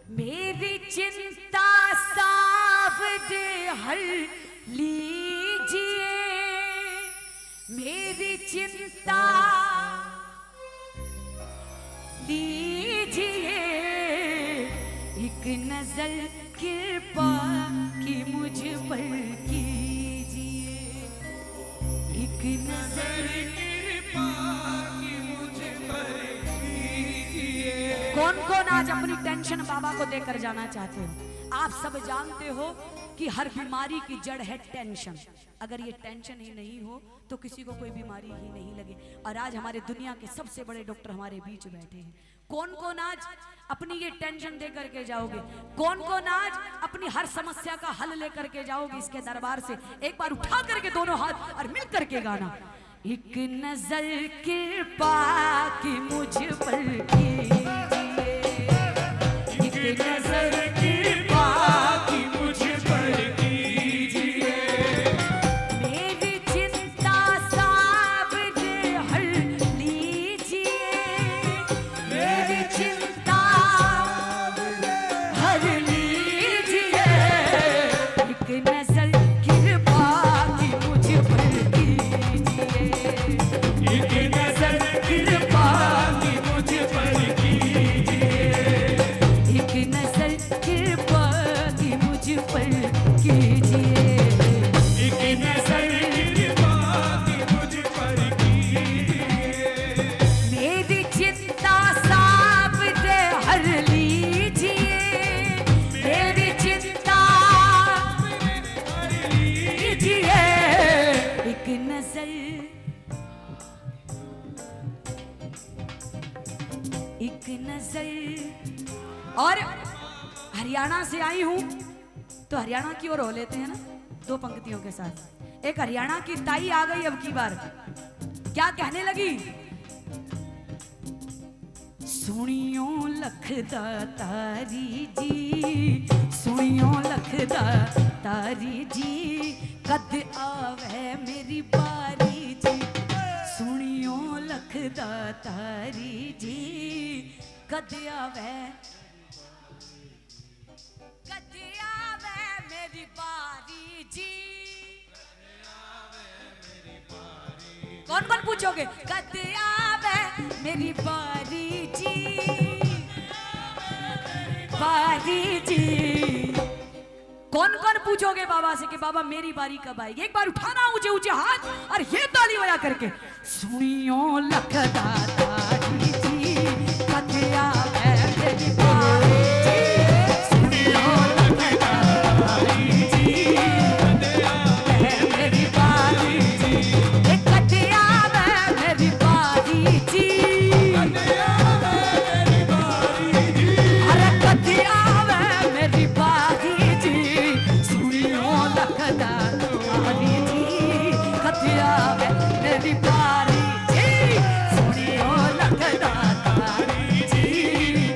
मेरी चिंता सावरे हर लीजिए, मेरी चिंता लीजिए, एक नजर कृपा की मुझ पर कीजिए, एक नजर कृपा की मुझ पर कीजिए। कौन कौन आज अपनी टेंशन बाबा को देकर जाना चाहते हो? आप सब जानते हो कि हर बीमारी की जड़ है टेंशन। अगर ये टेंशन ही नहीं हो तो किसी को कोई बीमारी ही नहीं लगे। और आज हमारे दुनिया के सबसे बड़े डॉक्टर हमारे बीच बैठे हैं। कौन कौन आज अपनी ये टेंशन दे करके जाओगे? कौन कौन आज अपनी हर समस्या का हल लेकर के जाओगे इसके दरबार से? एक बार उठा करके दोनों हाथ और मिल करके गाना, एक नजर कृपा की मुझ पर कीजिए, एक नजर कृपा की मुझ पर कीजिए, मेरी चिंता सावरे हर लीजिए, मेरी चिंता हर लीजिए, एक नजर कृपा की मुझ पर कीजिए, एक नजर कृपा की मुझ पर कीजिए, एक नजर कृपा की मुझ पर कीजिए, एक नजर कृपा की मुझ पर कीजिए, मेरी चिंता सावरे हर लीजिए, मेरी चिंता हर लीजिए, एक नजर, एक नजर। और हरियाणा से आई हूं तो हरियाणा की ओर हो लेते हैं ना, दो पंक्तियों के साथ। एक हरियाणा की ताई आ गई अब की बार, क्या कहने लगी? सुनियो लखदा तारी जी, सुनियो लखदा तारी जी, कद आवे मेरी बारी जी, सुनियो लखदा तारी जी, कद आवे, कद आवे मेरी बारी जी। कौन कौन पूछोगे? कद आवे मेरी बारी जी, बारी जी। कौन कौन पूछोगे बाबा से कि बाबा मेरी बारी कब आएगी? एक बार उठाना ऊंचे ऊंचे हाथ और ये ताली बजा करके, सुनियो लखदा तारी जी, कद आवे मेरी बारी जी, सुनियो लखदा तारी जी, कद आवे मेरी बारी जी, कद आवे मेरी बारी जी, कद आवे मेरी बारी जी, अरे कद आवे मेरी बारी जी, सुनियो लखदा तारी जी, कद आवे मेरी बारी जी, सुनियो लखदा तारी जी,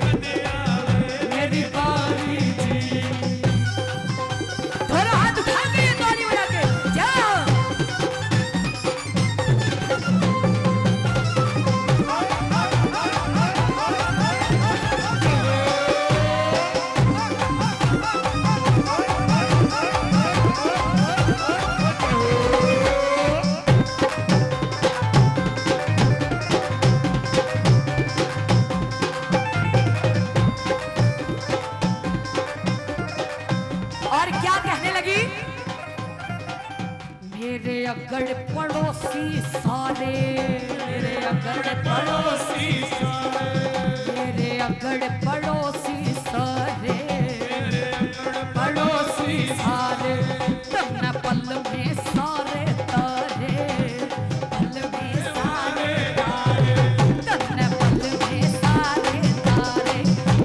कद आवे मेरी बारी जी। थोड़ा हाथ उठा के ये ताली बजा के जाओ। और क्या कहने लगी? मेरे अगड़ पड़ोसी सारे, मेरे अगड़ पड़ोसी सारे, मेरे अगड़ पड़ोसी सारे, मेरे अगड़ पड़ोसी सारे, तमने पल में सारे तारे, पल में सारे तारे, तमने पल में सारे तारे,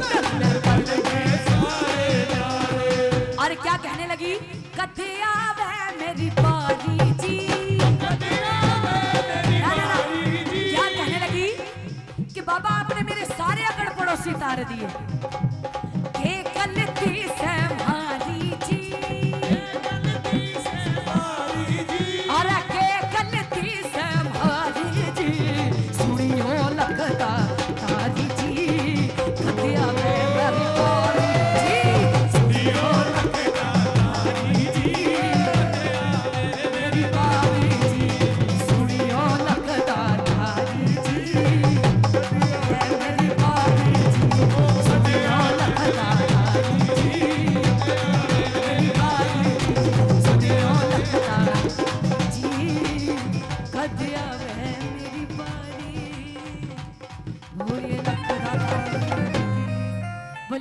तमने पल में सारे तारे। और क्या कहने लगी? कद आवे मेरी बारी जी, कद आवे मेरी बारी जी। क्या कहने लगी कि बाबा आपने मेरे सारे अगड़ पड़ोसी तार दिए,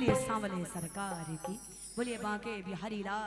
बोलिए सांवले सरकार की, बोलिए बांके बिहारी लाल।